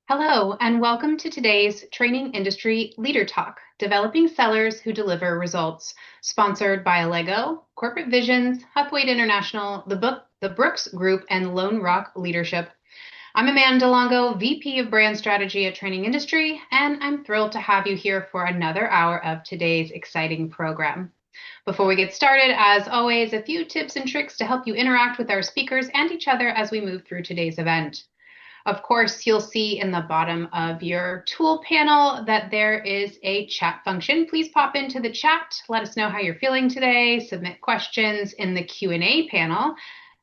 Hello, and welcome to today's Training Industry Leader Talk, Developing Sellers Who Deliver Results, sponsored by Allego, Corporate Visions, Huthwaite International, the Brooks Group, and Lone Rock Leadership. I'm Amanda Longo, VP of Brand Strategy at Training Industry, and I'm thrilled to have you here for another hour of today's exciting program. Before we get started, as always, a few tips and tricks to help you interact with our speakers and each other as we move through today's event. Of course, you'll see in the bottom of your tool panel that there is a chat function. Please pop into the chat. Let us know how you're feeling today. Submit questions in the Q&A panel.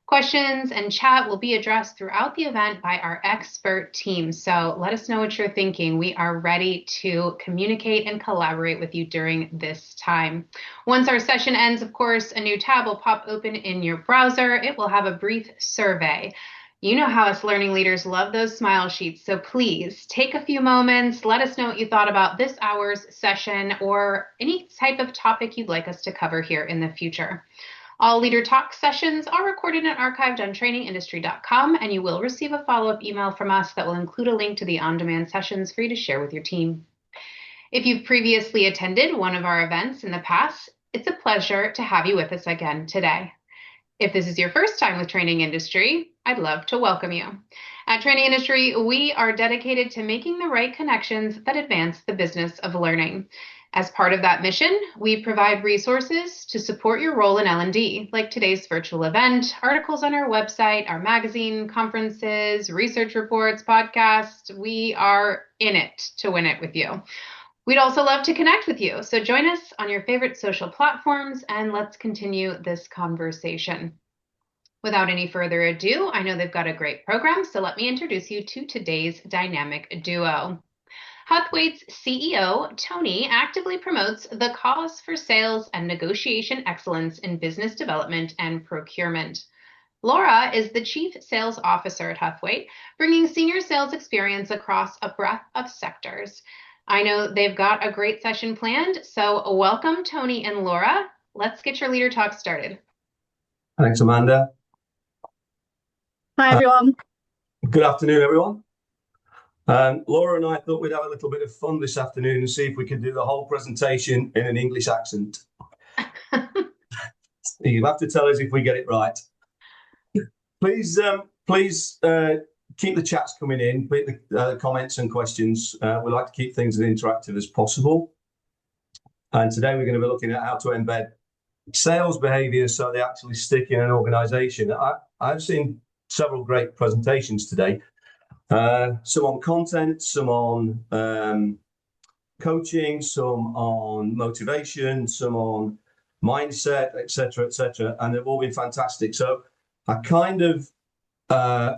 Questions and chat will be addressed throughout the event by our expert team. So let us know what you're thinking. We are ready to communicate and collaborate with you during this time. Once our session ends, of course, a new tab will pop open in your browser. It will have a brief survey. You know how us learning leaders love those smile sheets, so please take a few moments, let us know what you thought about this hour's session or any type of topic you'd like us to cover here in the future. All Leader Talk sessions are recorded and archived on trainingindustry.com, and you will receive a follow-up email from us that will include a link to the on-demand sessions for you to share with your team. If you've previously attended one of our events in the past, it's a pleasure to have you with us again today. If this is your first time with Training Industry, I'd love to welcome you. At Training Industry, we are dedicated to making the right connections that advance the business of learning. As part of that mission, we provide resources to support your role in L&D, like today's virtual event, articles on our website, our magazine, conferences, research reports, podcasts. We are in it to win it with you. We'd also love to connect with you, so join us on your favorite social platforms and let's continue this conversation. Without any further ado, I know they've got a great program, so let me introduce you to today's dynamic duo. Huthwaite's CEO, Tony, actively promotes the cause for sales and negotiation excellence in business development and procurement. Laura is the Chief Sales Officer at Huthwaite, bringing senior sales experience across a breadth of sectors. I know they've got a great session planned, so welcome, Tony and Laura. Let's get your leader talk started. Thanks, Amanda. Hi, everyone. Good afternoon, everyone. Laura and I thought we'd have a little bit of fun this afternoon and see if we could do the whole presentation in an English accent. You have to tell us if we get it right. Please keep the chats coming in, keep the comments and questions. We like to keep things as interactive as possible. And today we're going to be looking at how to embed sales behaviors so they actually stick in an organization. I've seen several great presentations today, some on content, some on coaching, some on motivation, some on mindset, etc., and they've all been fantastic. So I kind of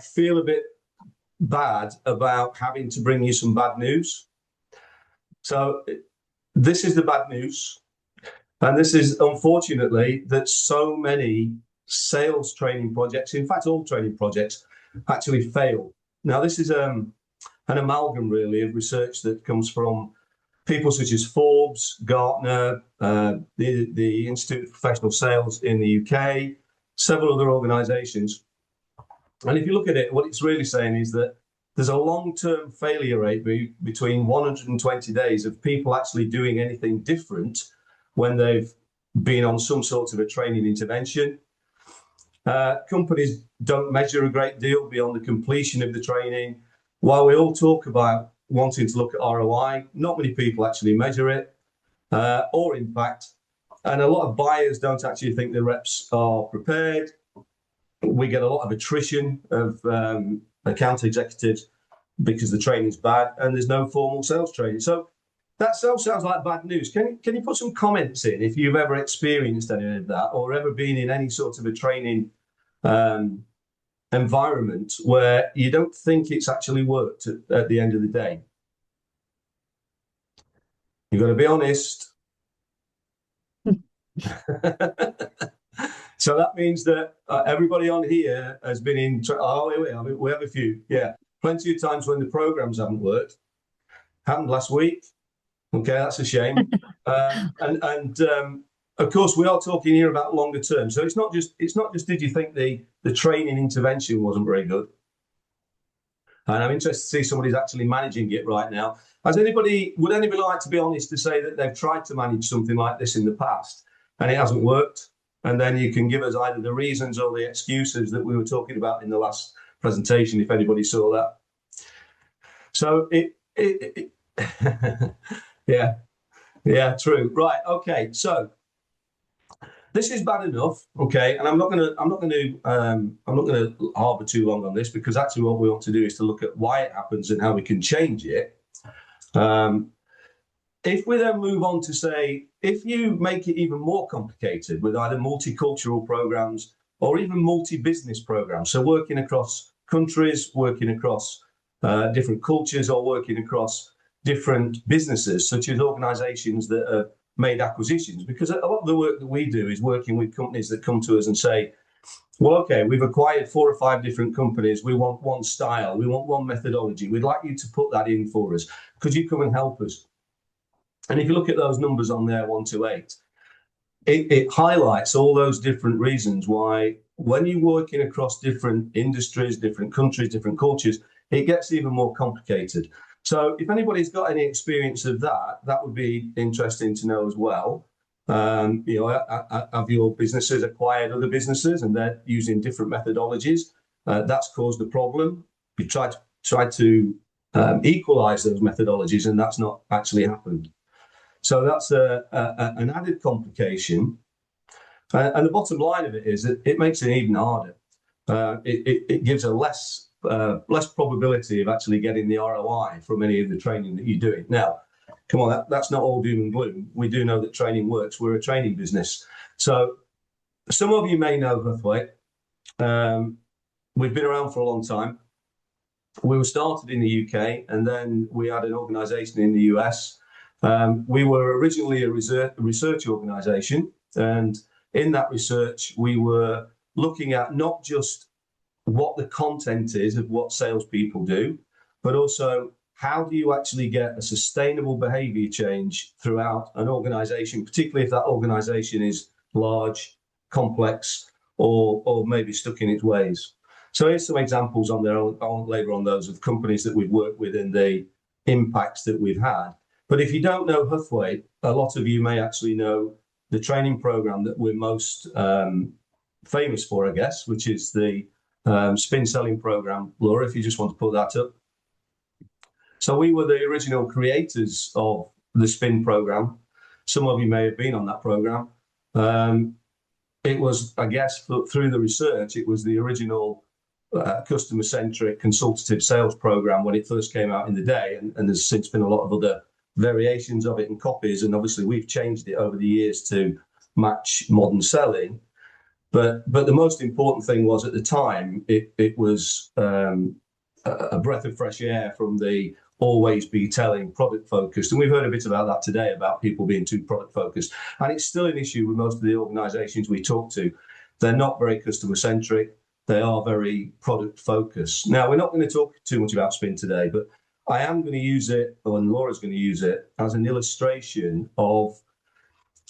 feel a bit bad about having to bring you some bad news. So this is the bad news, and this is unfortunately that so many sales training projects, in fact all training projects, actually fail. Now this is an amalgam really of research that comes from people such as Forbes, Gartner, the Institute of Professional Sales in the UK, several other organizations. And if you look at it, what it's really saying is that there's a long-term failure rate between 120 days of people actually doing anything different when they've been on some sort of a training intervention. Companies don't measure a great deal beyond the completion of the training. While we all talk about wanting to look at ROI, not many people actually measure it or impact. And a lot of buyers don't actually think the reps are prepared. We get a lot of attrition of account executives because the training's bad and there's no formal sales training. So that sounds like bad news. Can you put some comments in if you've ever experienced any of that or ever been in any sort of a training environment where you don't think it's actually worked at the end of the day? You've got to be honest. So that means that everybody on here has been in. We have a few, yeah, plenty of times when the programs haven't worked. Happened last week. Okay, that's a shame. And of course, we are talking here about longer term. So it's not just did you think the training intervention wasn't very good? And I'm interested to see somebody's actually managing it right now. Would anybody like to be honest to say that they've tried to manage something like this in the past and it hasn't worked? And then you can give us either the reasons or the excuses that we were talking about in the last presentation, if anybody saw that. So yeah, true. Right. Okay. So this is bad enough. Okay. And I'm not going to harbor too long on this, because actually what we want to do is to look at why it happens and how we can change it. If we then move on to say, if you make it even more complicated with either multicultural programs or even multi-business programs, so working across countries, working across different cultures, or working across different businesses, such as organizations that have made acquisitions, because a lot of the work that we do is working with companies that come to us and say, well, okay, we've acquired 4 or 5 different companies. We want one style. We want one methodology. We'd like you to put that in for us. Could you come and help us? And if you look at those numbers on there, 1 to 8, it highlights all those different reasons why, when you're working across different industries, different countries, different cultures, it gets even more complicated. So if anybody's got any experience of that, that would be interesting to know as well. Have your businesses acquired other businesses and they're using different methodologies? That's caused a problem. We tried to equalize those methodologies, and that's not actually happened. So that's an added complication. And the bottom line of it is that it makes it even harder. It gives a less probability of actually getting the ROI from any of the training that you're doing. Now, come on, that's not all doom and gloom. We do know that training works. We're a training business. So some of you may know Huthwaite. We've been around for a long time. We were started in the UK, and then we had an organization in the US. We were originally a research organization, and in that research, we were looking at not just what the content is of what salespeople do, but also how do you actually get a sustainable behavior change throughout an organization, particularly if that organization is large, complex, or maybe stuck in its ways. So here's some examples on there. I won't labour on those of companies that we've worked with and the impacts that we've had. But if you don't know Huthwaite, a lot of you may actually know the training program that we're most famous for, I guess, which is the spin selling program. Laura, if you just want to put that up. So we were the original creators of the spin program. Some of you may have been on that program. It was, I guess, through the research, it was the original customer-centric consultative sales program when it first came out in the day. And there's since been a lot of other variations of it and copies. And obviously, we've changed it over the years to match modern selling. But the most important thing was, at the time, it was a breath of fresh air from the always be telling product focused. And we've heard a bit about that today, about people being too product focused. And it's still an issue with most of the organizations we talk to. They're not very customer centric. They are very product focused. Now, we're not going to talk too much about spin today, but I am going to use it, and Laura's going to use it, as an illustration of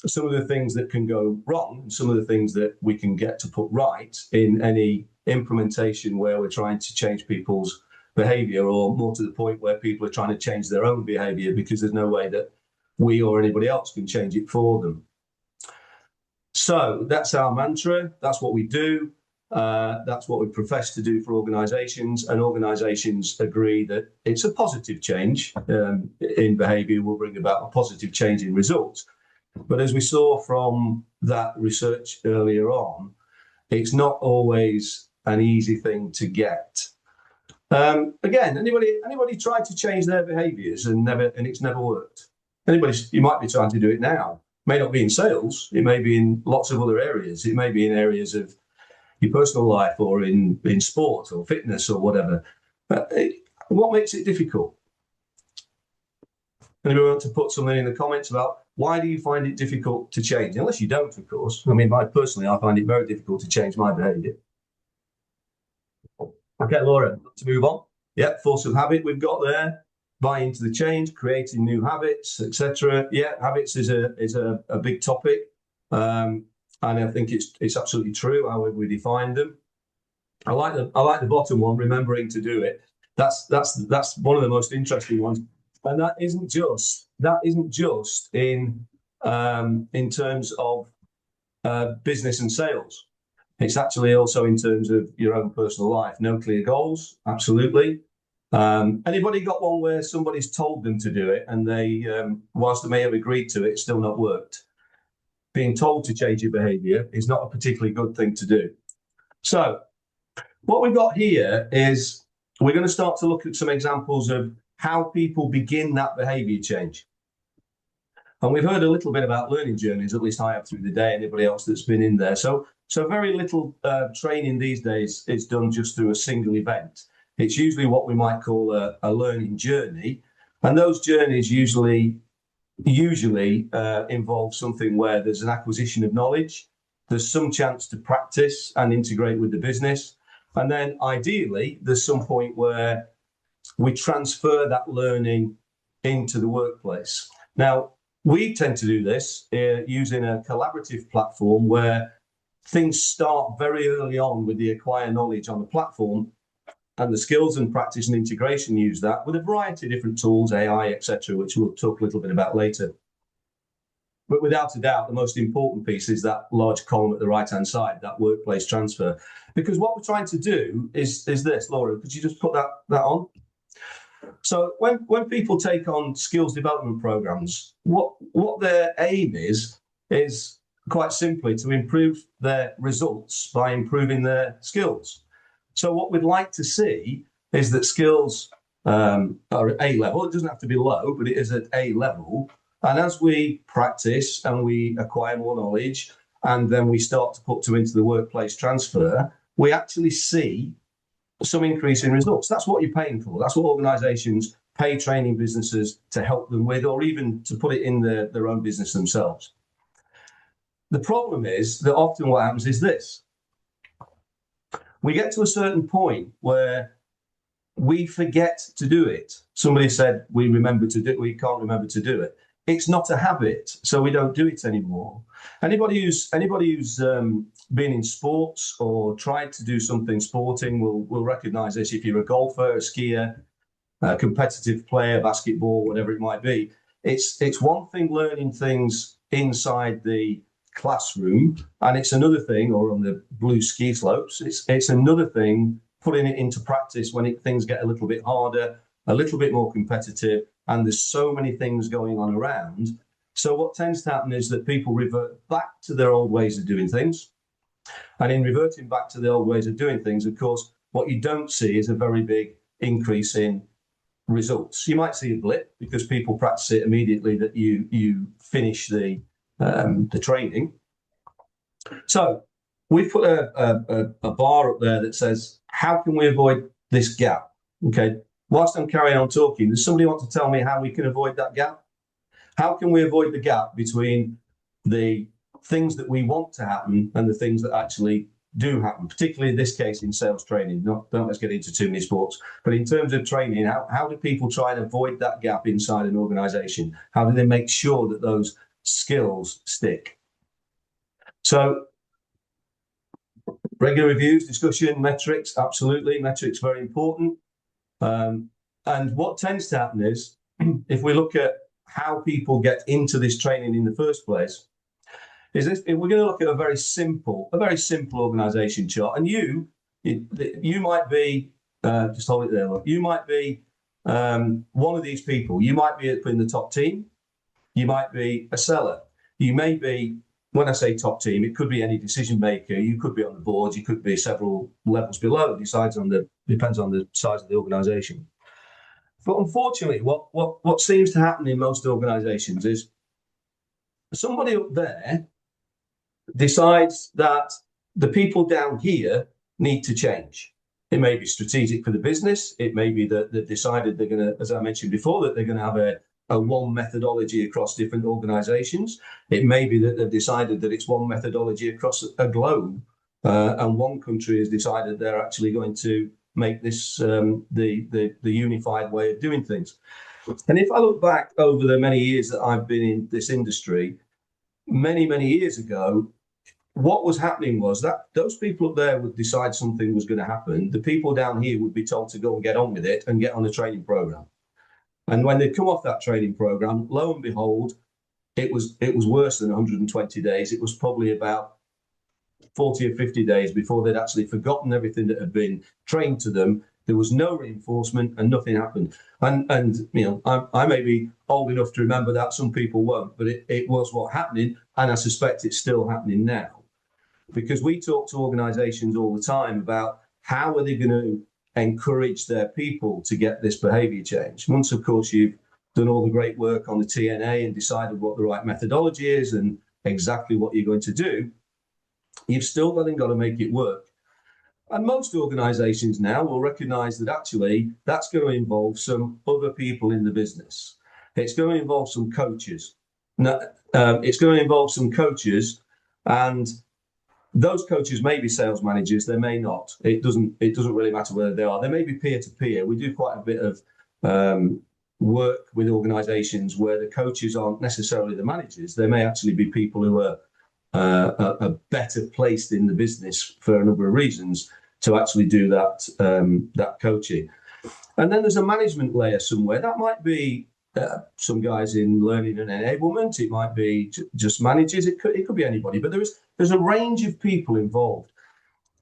some of the things that can go wrong and some of the things that we can get to put right in any implementation where we're trying to change people's behavior, or more to the point where people are trying to change their own behavior because there's no way that we or anybody else can change it for them. So that's our mantra. That's what we do. That's what we profess to do for organizations, and organizations agree that it's a positive change in behavior will bring about a positive change in results. But as we saw from that research earlier on, it's not always an easy thing to get. Again, anybody tried to change their behaviors and it's never worked? You might be trying to do it now. It may not be in sales. It may be in lots of other areas. It may be in areas of your personal life, or in sport or fitness or whatever. What makes it difficult? Anybody want to put something in the comments about why do you find it difficult to change? Unless you don't, of course. I mean, I find it very difficult to change my behavior. Okay, Laura, to move on. Yeah, force of habit we've got there. Buy into the change, creating new habits, etc. Yeah, habits is a big topic. And I think it's absolutely true how we define them. I like the bottom one, remembering to do it. That's one of the most interesting ones, and that isn't just in terms of business and sales. It's actually also in terms of your own personal life. No clear goals, absolutely. Anybody got one where somebody's told them to do it and they, whilst they may have agreed to it, it's still not worked? Being told to change your behavior is not a particularly good thing to do. So what we've got here is we're going to start to look at some examples of how people begin that behavior change. And we've heard a little bit about learning journeys, at least I have through the day, anybody else that's been in there. So very little training these days is done just through a single event. It's usually what we might call a learning journey. And those journeys usually involve something where there's an acquisition of knowledge, there's some chance to practice and integrate with the business. And then ideally, there's some point where we transfer that learning into the workplace. Now, we tend to do this using a collaborative platform where things start very early on with the acquire knowledge on the platform, and the skills and practice and integration use that with a variety of different tools, AI, etc., which we'll talk a little bit about later. But without a doubt, the most important piece is that large column at the right-hand side, that workplace transfer. Because what we're trying to do is this. Laura, could you just put that on? So when people take on skills development programs, what their aim is quite simply to improve their results by improving their skills. So what we'd like to see is that skills are at A level. It doesn't have to be low, but it is at A level. And as we practice and we acquire more knowledge, and then we start to put into the workplace transfer, we actually see some increase in results. That's what you're paying for. That's what organizations pay training businesses to help them with, or even to put it in their own business themselves. The problem is that often what happens is this. We get to a certain point where we forget to do it. Somebody said we can't remember to do it. It's not a habit, so we don't do it anymore. Anybody who's been in sports or tried to do something sporting will recognize this. If you're a golfer, a skier, a competitive player, basketball, whatever it might be, it's one thing learning things inside the classroom, and it's another thing, or on the blue ski slopes, it's another thing putting it into practice when things get a little bit harder, a little bit more competitive, and there's so many things going on around. So what tends to happen is that people revert back to their old ways of doing things. And in reverting back to the old ways of doing things, of course, what you don't see is a very big increase in results. You might see a blip because people practice it immediately that you finish the training. So we've put a bar up there that says, how can we avoid this gap? Okay. Whilst I'm carrying on talking, does somebody want to tell me how we can avoid that gap? How can we avoid the gap between the things that we want to happen and the things that actually do happen, particularly in this case in sales training? Don't let's get into too many sports, but in terms of training, how do people try and avoid that gap inside an organization? How do they make sure that those skills stick? So regular reviews, discussion, metrics, absolutely. Metrics very important. And what tends to happen is, if we look at how people get into this training in the first place, is this, we're going to look at a very simple organization chart. And you might be, just hold it there, look, you might be one of these people. You might be in the top team. You might be a seller. You may be, when I say top team, it could be any decision maker. You could be on the board. You could be several levels below. It depends on the size of the organization. But unfortunately, what seems to happen in most organizations is somebody up there decides that the people down here need to change. It may be strategic for the business. It may be that they've decided they're going to, as I mentioned before, that they're going to have a one methodology across different organizations. It may be that they've decided that it's one methodology across a globe, and one country has decided they're actually going to make this the unified way of doing things. And if I look back over the many years that I've been in this industry, many years ago, what was happening was that those people up there would decide something was going to happen. The people down here would be told to go and get on with it and get on a training program. And when they come off that training program, lo and behold, it was worse than 120 days. It was probably about 40 or 50 days before they'd actually forgotten everything that had been trained to them. There was no reinforcement and nothing happened. And I may be old enough to remember that. Some people won't, but it was what happening. And I suspect it's still happening now. Because we talk to organizations all the time about how are they going to encourage their people to get this behavior change. Once, of course, you've done all the great work on the TNA and decided what the right methodology is and exactly what you're going to do, you've still then got to make it work. And most organizations now will recognize that actually that's going to involve some other people in the business. It's going to involve some coaches. It's going to involve some coaches, and those coaches may be sales managers, they may not. It doesn't really matter whether they are. They may be peer-to-peer. We do quite a bit of work with organizations where the coaches aren't necessarily the managers. They may actually be people who are better placed in the business for a number of reasons to actually do that coaching. And then there's a management layer somewhere. That might be some guys in learning and enablement. It might be just managers. It could be anybody. But there's a range of people involved.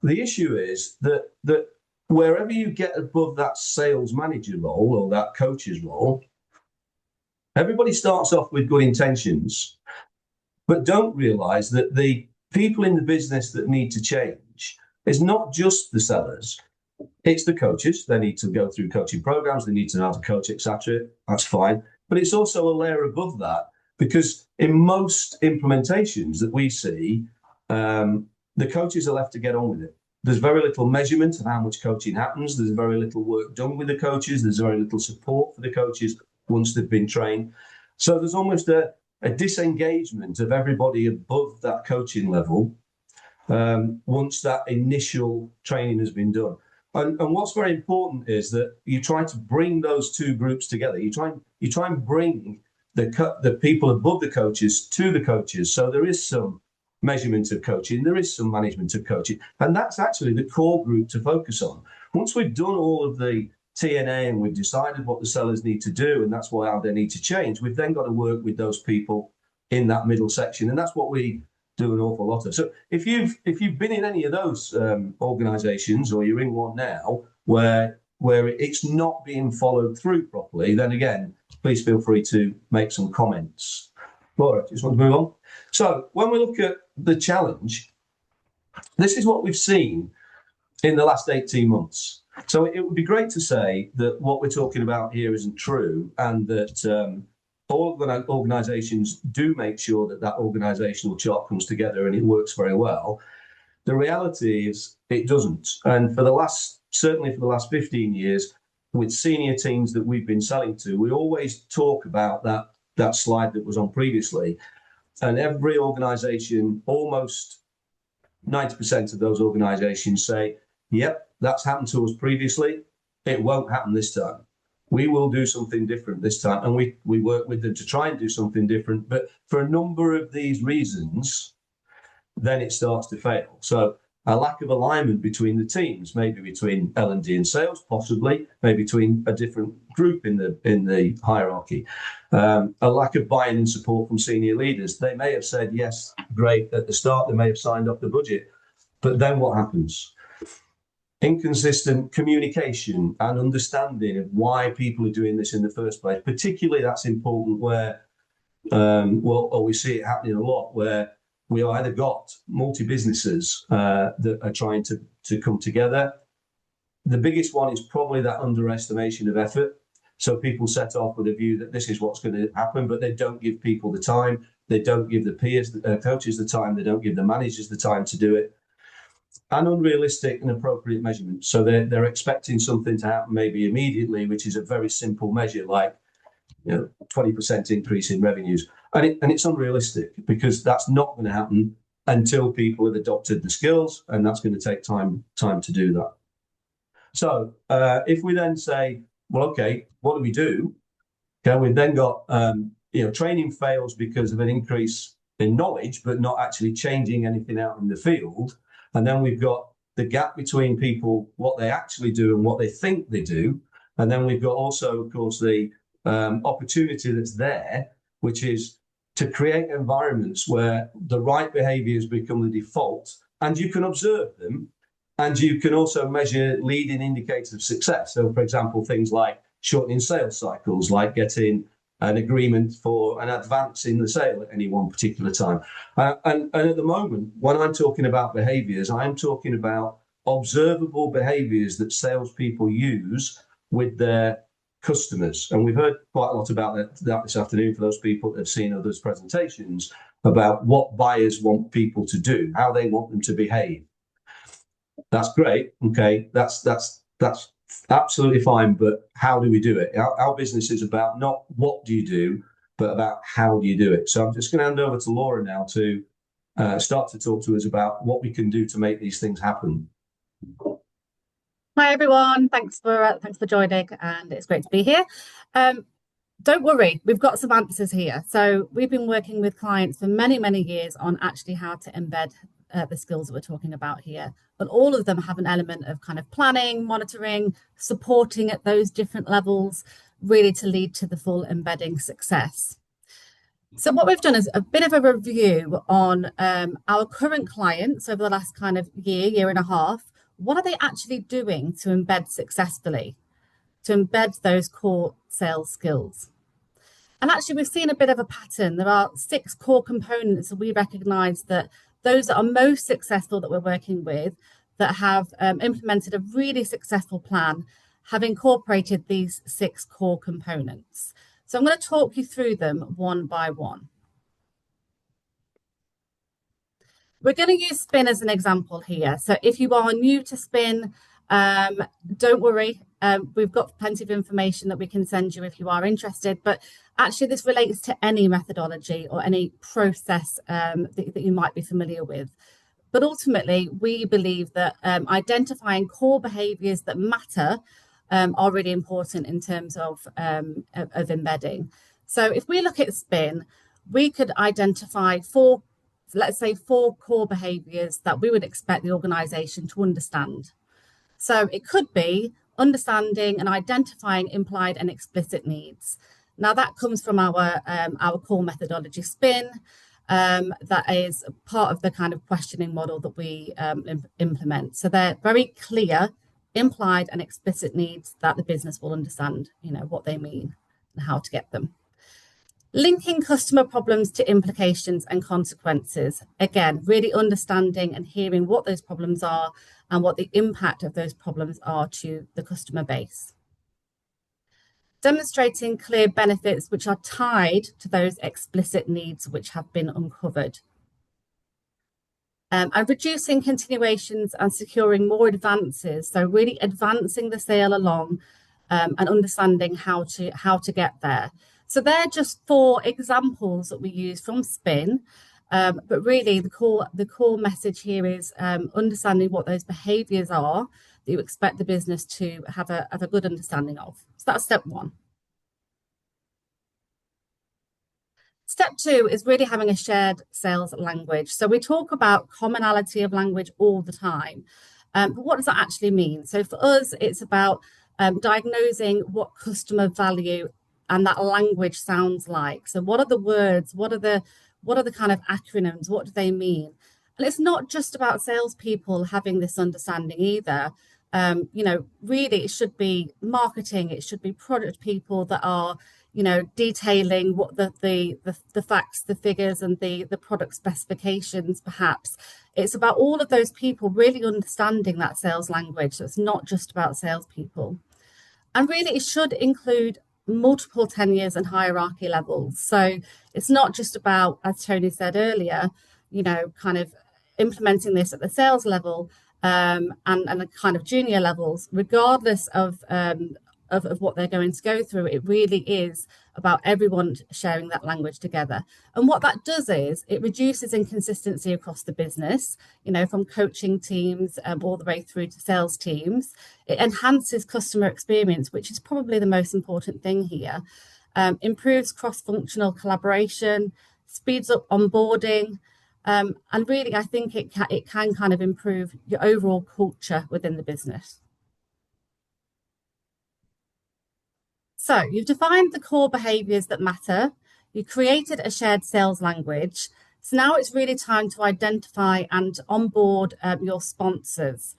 The issue is that wherever you get above that sales manager role or that coach's role, everybody starts off with good intentions, but don't realize that the people in the business that need to change is not just the sellers. It's the coaches. They need to go through coaching programs. They need to know how to coach, etc. That's fine. But it's also a layer above that, because in most implementations that we see, the coaches are left to get on with it. There's very little measurement of how much coaching happens. There's very little work done with the coaches. There's very little support for the coaches once they've been trained. So there's almost a disengagement of everybody above that coaching level once that initial training has been done. And what's very important is that you try to bring those two groups together. You try and bring the people above the coaches to the coaches. So there is some measurement of coaching, there is some management of coaching, and that's actually the core group to focus on. Once we've done all of the TNA and we've decided what the sellers need to do, and that's why how they need to change, we've then got to work with those people in that middle section, and that's what we do an awful lot of. So if you've been in any of those organizations, or you're in one now where it's not being followed through properly, then again, please feel free to make some comments. Laura, just want to move on. So when we look at the challenge, this is what we've seen in the last 18 months. So it would be great to say that what we're talking about here isn't true, and that all organizations do make sure that that organizational chart comes together and it works very well. The reality is it doesn't. And certainly for the last 15 years, with senior teams that we've been selling to, we always talk about that slide that was on previously. And every organization, almost 90% of those organizations say, yep, that's happened to us previously. It won't happen this time. We will do something different this time. And we work with them to try and do something different. But for a number of these reasons, then it starts to fail. So a lack of alignment between the teams, maybe between L&D and sales, possibly, maybe between a different group in the hierarchy. A lack of buy-in and support from senior leaders. They may have said, yes, great, at the start, they may have signed off the budget. But then what happens? Inconsistent communication and understanding of why people are doing this in the first place. Particularly that's important where, we see it happening a lot, where we either got multi-businesses that are trying to come together. The biggest one is probably that underestimation of effort. So people set off with a view that this is what's going to happen, but they don't give people the time. They don't give the coaches the time. They don't give the managers the time to do it. And unrealistic and appropriate measurements. So they're expecting something to happen maybe immediately, which is a very simple measure, like 20% increase in revenues. And it's unrealistic, because that's not going to happen until people have adopted the skills, and that's going to take time to do that. So if we then say, well, okay, what do we do? Okay, we've then got training fails because of an increase in knowledge, but not actually changing anything out in the field. And then we've got the gap between people, what they actually do and what they think they do. And then we've got also, of course, the opportunity that's there, which is to create environments where the right behaviors become the default and you can observe them, and you can also measure leading indicators of success. So, for example, things like shortening sales cycles, like getting an agreement for an advance in the sale at any one particular time. And at the moment, when I'm talking about behaviors, I'm talking about observable behaviors that salespeople use with their customers. And we've heard quite a lot about that this afternoon for those people that have seen others' presentations about what buyers want people to do, how they want them to behave. That's great. Okay, that's absolutely fine. But how do we do it? Our business is about not what do you do, but about how do you do it. So I'm just going to hand over to Laura now to start to talk to us about what we can do to make these things happen. Hi everyone, thanks for joining, and it's great to be here. Don't worry, we've got some answers here. So we've been working with clients for many years on actually how to embed the skills that we're talking about here. But all of them have an element of kind of planning, monitoring, supporting at those different levels, really to lead to the full embedding success. So what we've done is a bit of a review on our current clients over the last kind of year and a half. What are they actually doing to embed successfully, to embed those core sales skills? And actually, we've seen a bit of a pattern. There are 6 core components that we recognise that those that are most successful that we're working with, that have implemented a really successful plan, have incorporated these 6 core components. So I'm going to talk you through them one by one. We're going to use Spin as an example here. So if you are new to Spin, don't worry. We've got plenty of information that we can send you if you are interested. But actually, this relates to any methodology or any process that you might be familiar with. But ultimately, we believe that identifying core behaviours that matter are really important in terms of embedding. So if we look at Spin, we could identify 4 core behaviours that we would expect the organisation to understand. So it could be understanding and identifying implied and explicit needs. Now that comes from our core methodology Spin. That is part of the kind of questioning model that we implement. So they're very clear, implied and explicit needs that the business will understand, what they mean and how to get them. Linking customer problems to implications and consequences. Again, really understanding and hearing what those problems are and what the impact of those problems are to the customer base. Demonstrating clear benefits which are tied to those explicit needs which have been uncovered. And reducing continuations and securing more advances. So really advancing the sale along and understanding how to get there. So they're just 4 examples that we use from Spin, but really the core message here is understanding what those behaviours are that you expect the business to have a good understanding of. So that's step 1. Step 2 is really having a shared sales language. So we talk about commonality of language all the time, but what does that actually mean? So for us, it's about diagnosing what customer value and that language sounds like. So what are the words? What are the kind of acronyms? What do they mean? And it's not just about salespeople having this understanding either. Really, it should be marketing. It should be product people that are, detailing what the facts, the figures, and the product specifications. Perhaps it's about all of those people really understanding that sales language. So it's not just about salespeople, and really, it should include multiple tenures and hierarchy levels. So it's not just about, as Tony said earlier, kind of implementing this at the sales level and the kind of junior levels, regardless of what they're going to go through. It really is about everyone sharing that language together. And what that does is it reduces inconsistency across the business, from coaching teams all the way through to sales teams. It enhances customer experience, which is probably the most important thing here. Improves cross-functional collaboration, speeds up onboarding, and really, I think it can kind of improve your overall culture within the business. So you've defined the core behaviors that matter. You created a shared sales language. So now it's really time to identify and onboard your sponsors.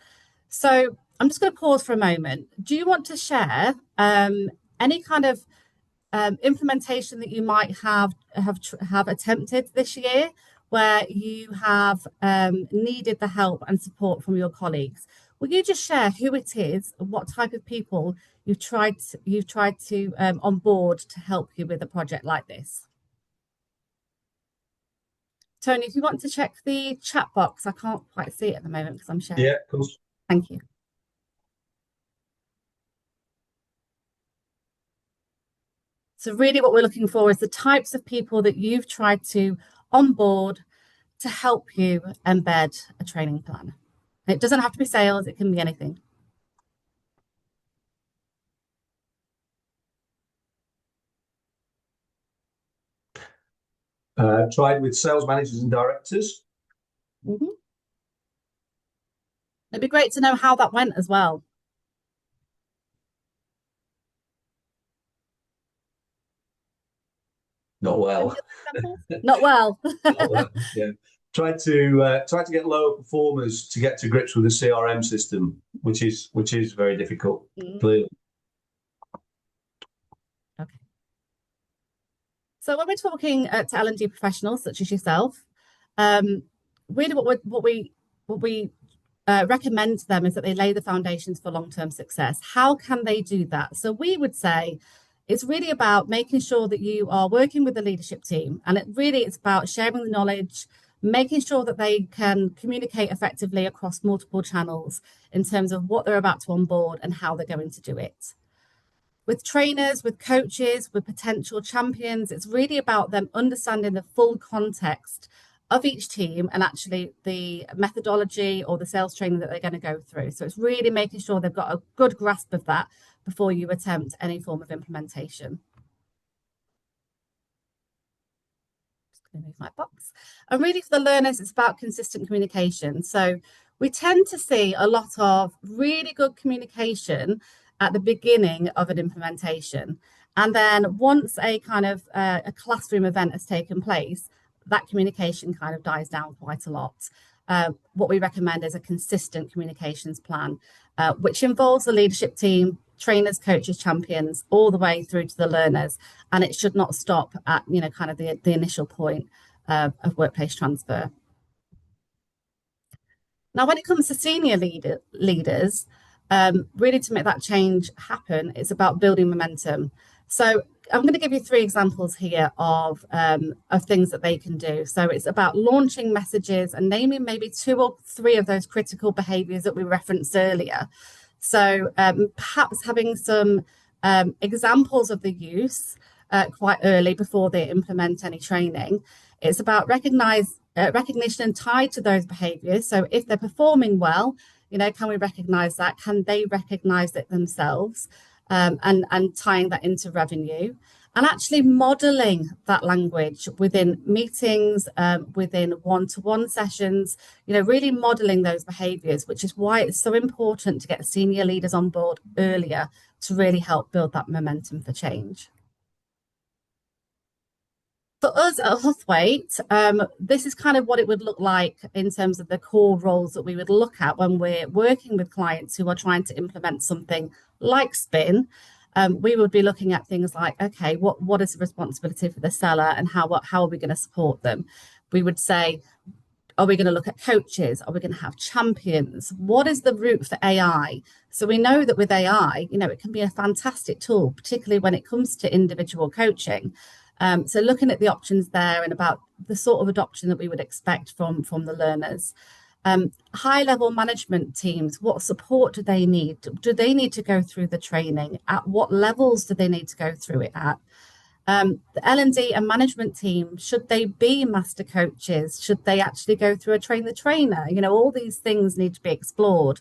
So I'm just going to pause for a moment. Do you want to share any kind of implementation that you might have attempted this year where you have needed the help and support from your colleagues? Will you just share who it is, what type of people you've tried to onboard to help you with a project like this? Tony, if you want to check the chat box, I can't quite see it at the moment because I'm sharing. Yeah, of course. Thank you. So really what we're looking for is the types of people that you've tried to onboard to help you embed a training plan. It doesn't have to be sales, it can be anything. Tried with sales managers and directors. Mm-hmm. It'd be great to know how that went as well. Not well. Not well. Not well. Yeah. Tried to get lower performers to get to grips with the CRM system, which is very difficult. Clearly. Okay. So when we're talking to L&D professionals such as yourself, really what we recommend to them is that they lay the foundations for long-term success. How can they do that? So we would say it's really about making sure that you are working with the leadership team, and it's about sharing the knowledge, making sure that they can communicate effectively across multiple channels in terms of what they're about to onboard and how they're going to do it. With trainers, with coaches, with potential champions, it's really about them understanding the full context of each team and actually the methodology or the sales training that they're going to go through. So it's really making sure they've got a good grasp of that before you attempt any form of implementation. Just going to move my box. And really for the learners, it's about consistent communication. So we tend to see a lot of really good communication at the beginning of an implementation. And then once a kind of a classroom event has taken place, that communication kind of dies down quite a lot. What we recommend is a consistent communications plan, which involves the leadership team, trainers, coaches, champions, all the way through to the learners. And it should not stop at, kind of the initial point of workplace transfer. Now, when it comes to senior leaders, really to make that change happen, it's about building momentum. So I'm going to give you 3 examples here of things that they can do. So it's about launching messages and naming maybe 2 or 3 of those critical behaviors that we referenced earlier. So perhaps having some examples of the use quite early before they implement any training. It's about recognition tied to those behaviors. So if they're performing well, can we recognize that? Can they recognize it themselves? And tying that into revenue, and actually modeling that language within meetings, within one-to-one sessions, really modeling those behaviors, which is why it's so important to get senior leaders on board earlier to really help build that momentum for change. For us at Huthwaite, this is kind of what it would look like in terms of the core roles that we would look at when we're working with clients who are trying to implement something like Spin. We would be looking at things like, okay, what is the responsibility for the seller and how are we going to support them? We would say, are we going to look at coaches? Are we going to have champions? What is the route for AI? So we know that with AI, it can be a fantastic tool, particularly when it comes to individual coaching. So looking at the options there and about the sort of adoption that we would expect from the learners. High-level management teams, what support do they need? Do they need to go through the training? At what levels do they need to go through it at? The L&D and management team, should they be master coaches? Should they actually go through a train the trainer? All these things need to be explored.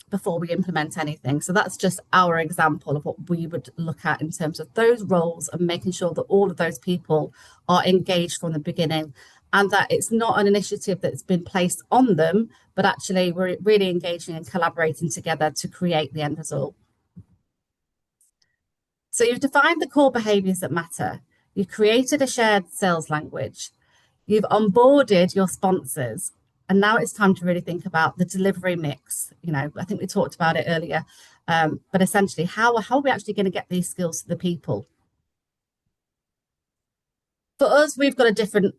before we implement anything. So that's just our example of what we would look at in terms of those roles and making sure that all of those people are engaged from the beginning and that it's not an initiative that's been placed on them, but actually we're really engaging and collaborating together to create the end result. So you've defined the core behaviors that matter. You've created a shared sales language. You've onboarded your sponsors. And now it's time to really think about the delivery mix. I think we talked about it earlier, but essentially, how are we actually going to get these skills to the people? For us, we've got a different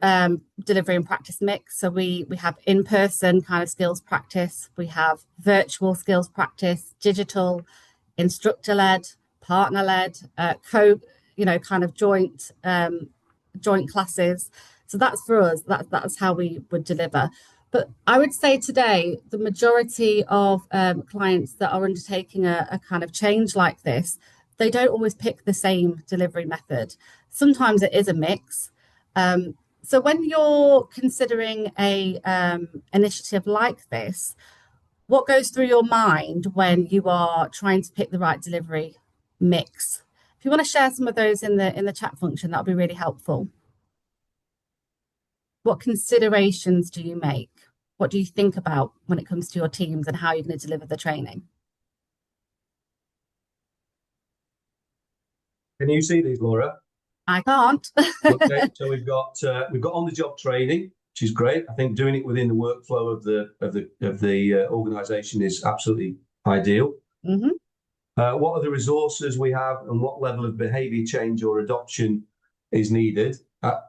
delivery and practice mix. So we have in-person kind of skills practice. We have virtual skills practice, digital, instructor-led, partner-led, kind of joint classes. So that's for us. That's how we would deliver. But I would say today, the majority of clients that are undertaking a kind of change like this, they don't always pick the same delivery method. Sometimes it is a mix. So when you're considering a initiative like this, what goes through your mind when you are trying to pick the right delivery mix? If you want to share some of those in the chat function, that would be really helpful. What considerations do you make? What do you think about when it comes to your teams and how you're going to deliver the training? Can you see these, Laura? I can't. Okay, so we've got on-the-job training, which is great. I think doing it within the workflow of the organisation is absolutely ideal. Mm-hmm. What are the resources we have, and what level of behaviour change or adoption is needed?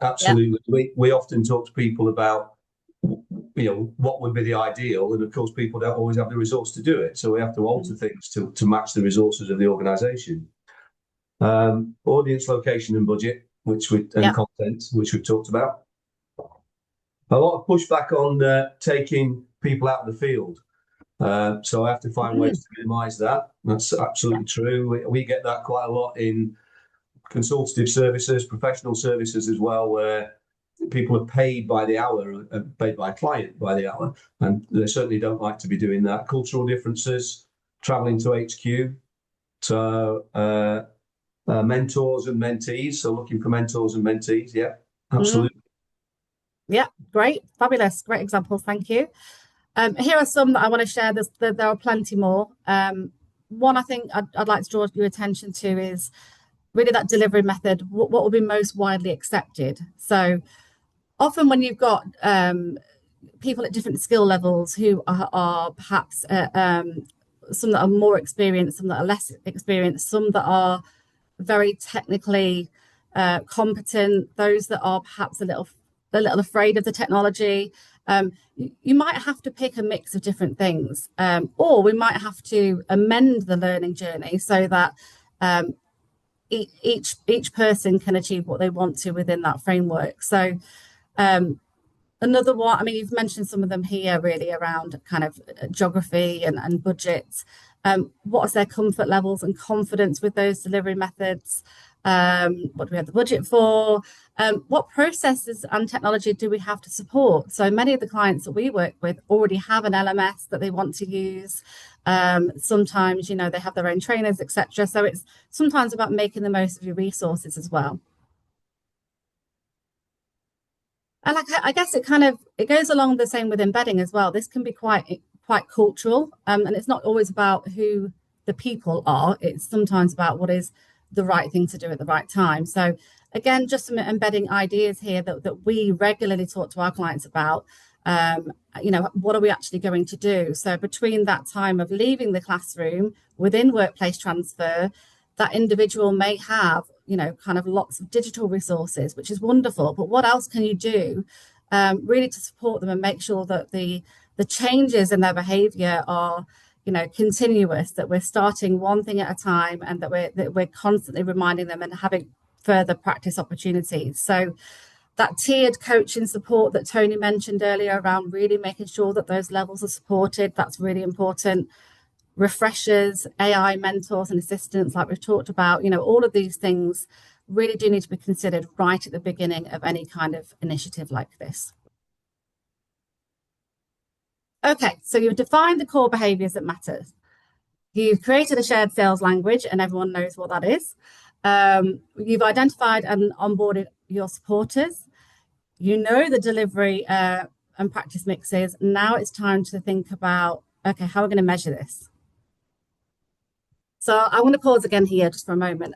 Absolutely. Yep. We often talk to people about what would be the ideal, and of course people don't always have the resource to do it, so we have to alter things to match the resources of the organisation. Audience, location and budget, content, which we've talked about. A lot of pushback on taking people out of the field, so I have to find ways to minimise that. That's absolutely true. We get that quite a lot in consultative services, professional services as well, where people are paid by the hour, paid by a client by the hour, and they certainly don't like to be doing that. Cultural differences, travelling to HQ, so mentors and mentees, so looking for mentors and mentees. Yeah, absolutely. Yeah, great, fabulous, great examples. Thank you. Here are some that I want to share. There are plenty more. One I think I'd like to draw your attention to is really that delivery method. What will be most widely accepted? So often when you've got people at different skill levels who are perhaps some that are more experienced, some that are less experienced, some that are very technically competent, those that are perhaps a little afraid of the technology. You might have to pick a mix of different things, or we might have to amend the learning journey so that each person can achieve what they want to within that framework. So another one, I mean, you've mentioned some of them here really around kind of geography and budgets. What is their comfort levels and confidence with those delivery methods? What do we have the budget for? What processes and technology do we have to support? So many of the clients that we work with already have an LMS that they want to use. Sometimes, they have their own trainers, etc. So it's sometimes about making the most of your resources as well. And I guess it goes along the same with embedding as well. This can be quite cultural, and it's not always about who the people are. It's sometimes about what is the right thing to do at the right time. So again, just some embedding ideas here that we regularly talk to our clients about. What are we actually going to do? So between that time of leaving the classroom within workplace transfer, that individual may have, kind of lots of digital resources, which is wonderful. But what else can you do really to support them and make sure that the changes in their behavior are, continuous, that we're starting one thing at a time and that we're constantly reminding them and having further practice opportunities. So that tiered coaching support that Tony mentioned earlier around really making sure that those levels are supported, that's really important. Refreshers, AI mentors and assistants, like we've talked about, all of these things really do need to be considered right at the beginning of any kind of initiative like this. Okay, so you've defined the core behaviours that matter. You've created a shared sales language and everyone knows what that is. You've identified and onboarded your supporters. You know the delivery and practice mixes. Now it's time to think about, okay, how are we going to measure this? So I want to pause again here just for a moment.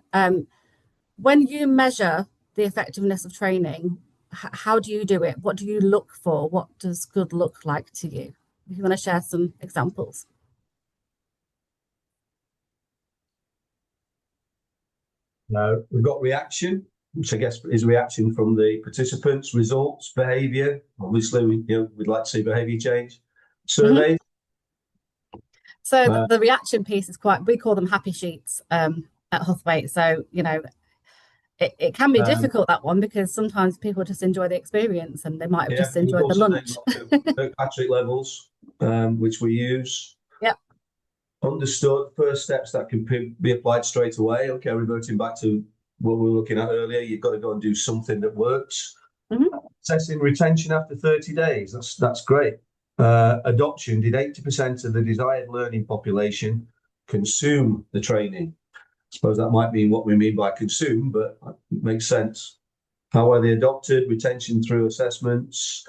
When you measure the effectiveness of training, how do you do it? What do you look for? What does good look like to you? If you want to share some examples. We've got reaction, which I guess is reaction from the participants, results, behaviour. Obviously, we'd like to see behaviour change. Survey. So the reaction piece is we call them happy sheets at Huthwaite. So, it can be difficult, that one, because sometimes people just enjoy the experience and they might have just enjoyed the lunch. Patrick levels, which we use. Yep. Understood. First steps that can be applied straight away. Okay, reverting back to what we were looking at earlier, you've got to go and do something that works. Assessing retention after 30 days. That's great. Adoption. Did 80% of the desired learning population consume the training? I suppose that might mean what we mean by consume, but it makes sense. How are they adopted? Retention through assessments,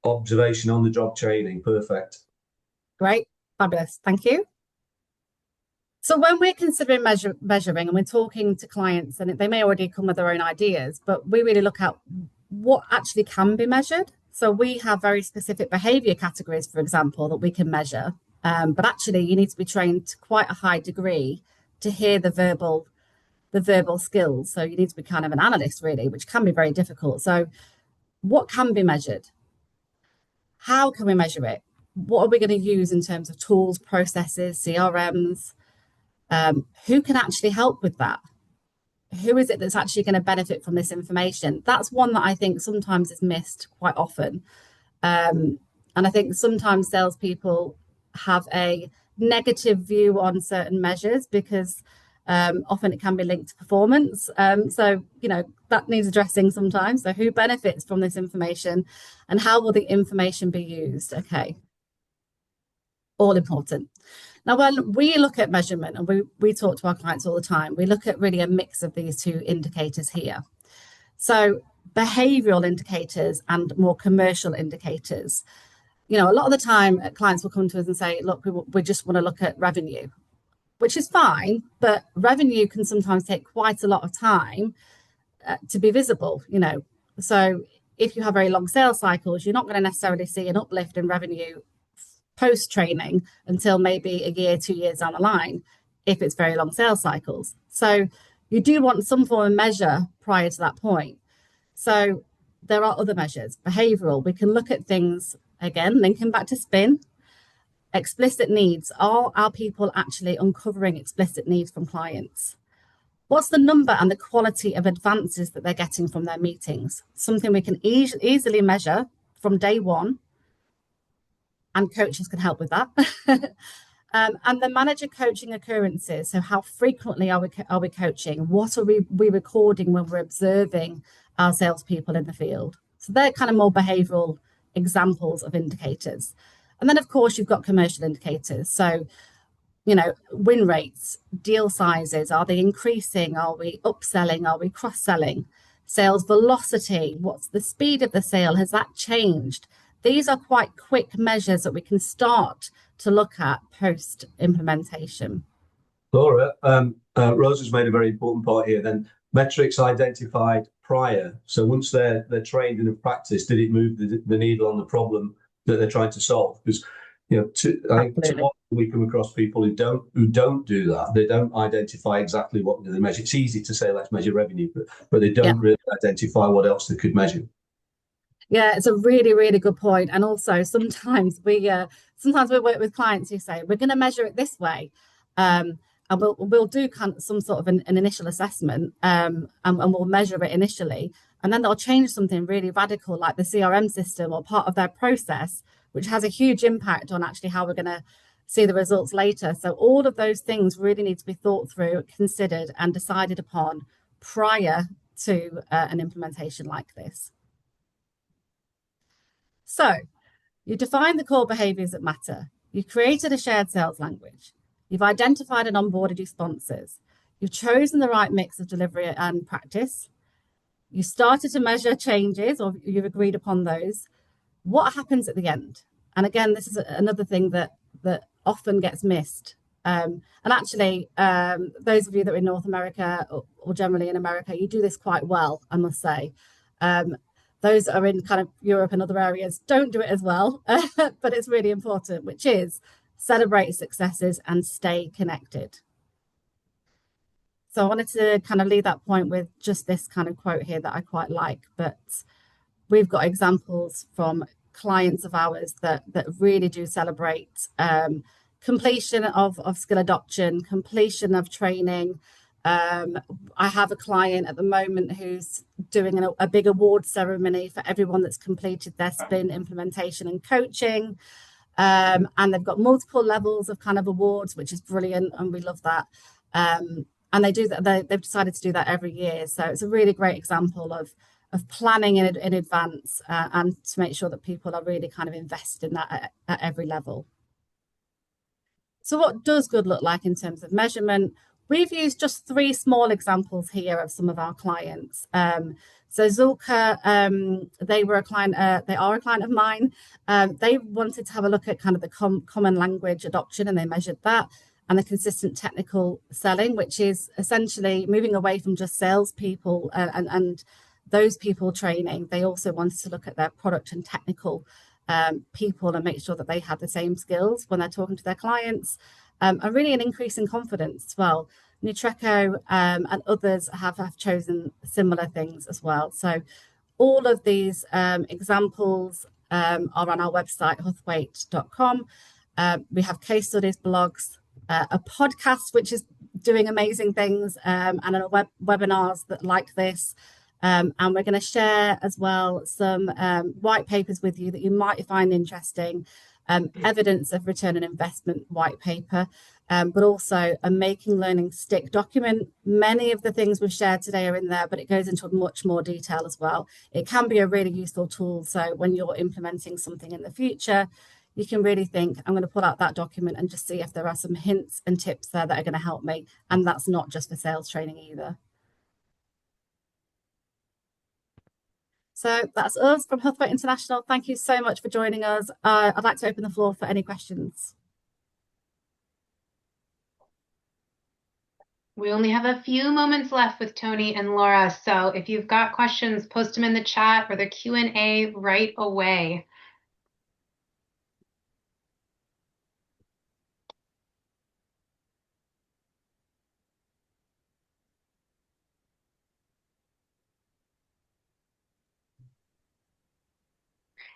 observation on the job training. Perfect. Great. Fabulous. Thank you. So when we're considering measuring and we're talking to clients, and they may already come with their own ideas, but we really look at what actually can be measured. So we have very specific behavior categories, for example, that we can measure. But actually, you need to be trained to quite a high degree to hear the verbal skills. So you need to be kind of an analyst, really, which can be very difficult. So what can be measured? How can we measure it? What are we going to use in terms of tools, processes, CRMs? Who can actually help with that? Who is it that's actually going to benefit from this information? That's one that I think sometimes is missed quite often. And I think sometimes salespeople have a negative view on certain measures because often it can be linked to performance. So, that needs addressing sometimes. So who benefits from this information and how will the information be used? Okay. All important. Now, when we look at measurement, and we talk to our clients all the time, we look at really a mix of these two indicators here. So behavioral indicators and more commercial indicators. A lot of the time clients will come to us and say, look, we just want to look at revenue, which is fine, but revenue can sometimes take quite a lot of time to be visible, So if you have very long sales cycles, you're not going to necessarily see an uplift in revenue post-training until maybe a year, 2 years down the line, if it's very long sales cycles. So you do want some form of measure prior to that point. So there are other measures. Behavioral, we can look at things, again, linking back to spin. Explicit needs. Are our people actually uncovering explicit needs from clients? What's the number and the quality of advances that they're getting from their meetings? Something we can easily measure from day one, and coaches can help with that. And the manager coaching occurrences. So how frequently are we coaching? What are we recording when we're observing our salespeople in the field? So they're kind of more behavioral examples of indicators. And then, of course, you've got commercial indicators. So, win rates, deal sizes, are they increasing? Are we upselling? Are we cross-selling? Sales velocity, what's the speed of the sale? Has that changed? These are quite quick measures that we can start to look at post-implementation. Laura, Rose has made a very important point here. Then metrics identified prior. So once they're trained in a practice, did it move the needle on the problem that they're trying to solve? Because I think too often we come across people who don't do that. They don't identify exactly what they measure. It's easy to say let's measure revenue, but they don't really identify what else they could measure. Yeah, it's a really, really good point. And also sometimes we work with clients who say we're going to measure it this way, and we'll do some sort of an initial assessment, and we'll measure it initially, and then they'll change something really radical like the CRM system or part of their process, which has a huge impact on actually how we're going to see the results later. So all of those things really need to be thought through, considered, and decided upon prior to an implementation like this. So you define the core behaviors that matter. You created a shared sales language. You've identified and onboarded your sponsors. You've chosen the right mix of delivery and practice. You started to measure changes, or you've agreed upon those. What happens at the end? And again, this is another thing that often gets missed. And actually, those of you that are in North America or generally in America, you do this quite well, I must say. Those that are in kind of Europe and other areas don't do it as well, but it's really important, which is celebrate successes and stay connected. So I wanted to kind of leave that point with just this kind of quote here that I quite like, but we've got examples from clients of ours that really do celebrate completion of skill adoption, completion of training. I have a client at the moment who's doing a big award ceremony for everyone that's completed their spin implementation and coaching. And they've got multiple levels of kind of awards, which is brilliant, and we love that. And they do that. They've decided to do that every year, so it's a really great example of planning in advance and to make sure that people are really kind of invested in that at every level. So what does good look like in terms of measurement? We've used just 3 small examples here of some of our clients. So Zulka, they are a client of mine. They wanted to have a look at kind of the common language adoption, and they measured that, and the consistent technical selling, which is essentially moving away from just salespeople and those people training. They also wanted to look at their product and technical people and make sure that they had the same skills when they're talking to their clients, and really an increase in confidence as well. Nutreco and others have chosen similar things as well. So all of these examples are on our website, huthwaite.com. We have case studies, blogs, a podcast which is doing amazing things, and webinars that like this. And we're going to share as well some white papers with you that you might find interesting. Evidence of return on investment white paper, but also a making learning stick document. Many of the things we've shared today are in there, but it goes into much more detail as well. It can be a really useful tool. So when you're implementing something in the future, you can really think, I'm going to pull out that document and just see if there are some hints and tips there that are going to help me. And that's not just for sales training either. So that's us from Huthwaite International. Thank you so much for joining us. I'd like to open the floor for any questions. We only have a few moments left with Tony and Laura, so if you've got questions, post them in the chat or the Q&A right away.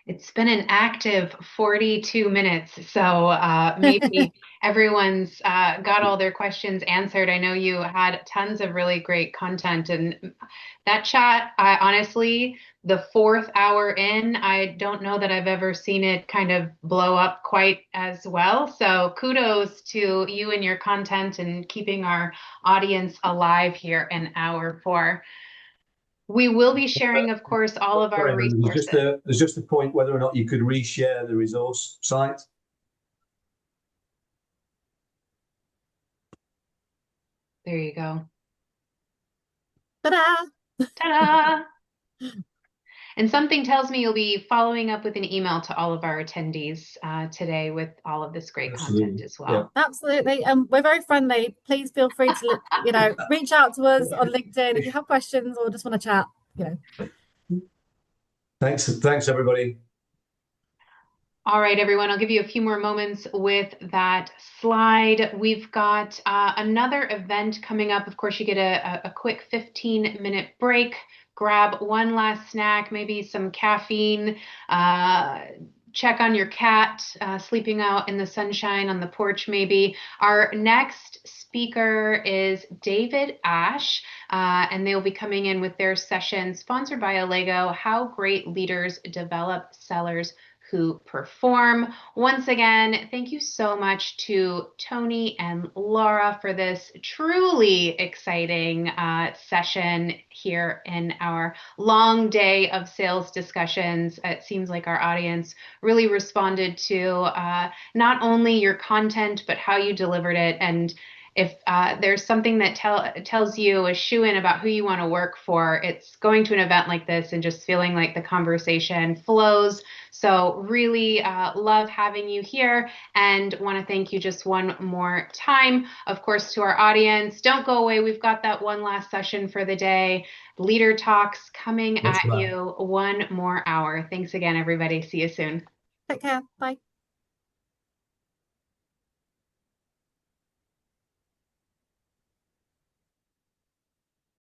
It's been an active 42 minutes, so maybe everyone's got all their questions answered. I know you had tons of really great content, and that chat, honestly, the 4th hour in, I don't know that I've ever seen it kind of blow up quite as well. So kudos to you and your content and keeping our audience alive here an hour 4. We will be sharing, of course, all of our resources. There's just a point whether or not you could reshare the resource site. There you go. Ta-da! Ta-da! And something tells me you'll be following up with an email to all of our attendees today with all of this great content as well. Yeah. Absolutely. We're very friendly. Please feel free to, reach out to us on LinkedIn if you have questions or just want to chat. Thanks, everybody. All right, everyone, I'll give you a few more moments with that slide. We've got another event coming up. Of course, you get a quick 15-minute break. Grab one last snack, maybe some caffeine. Check on your cat sleeping out in the sunshine on the porch, maybe. Our next speaker is David Ash, and they'll be coming in with their session sponsored by Allego, How Great Leaders Develop Sellers who perform. Once again, thank you so much to Tony and Laura for this truly exciting session here in our long day of sales discussions. It seems like our audience really responded to not only your content, but how you delivered it. And if there's something that tells you a shoe-in about who you want to work for, it's going to an event like this and just feeling like the conversation flows. So really love having you here, and want to thank you just one more time. Of course, to our audience, don't go away. We've got that one last session for the day. Leader Talks coming at you one more hour. Thanks again, everybody. See you soon. Take care. Bye.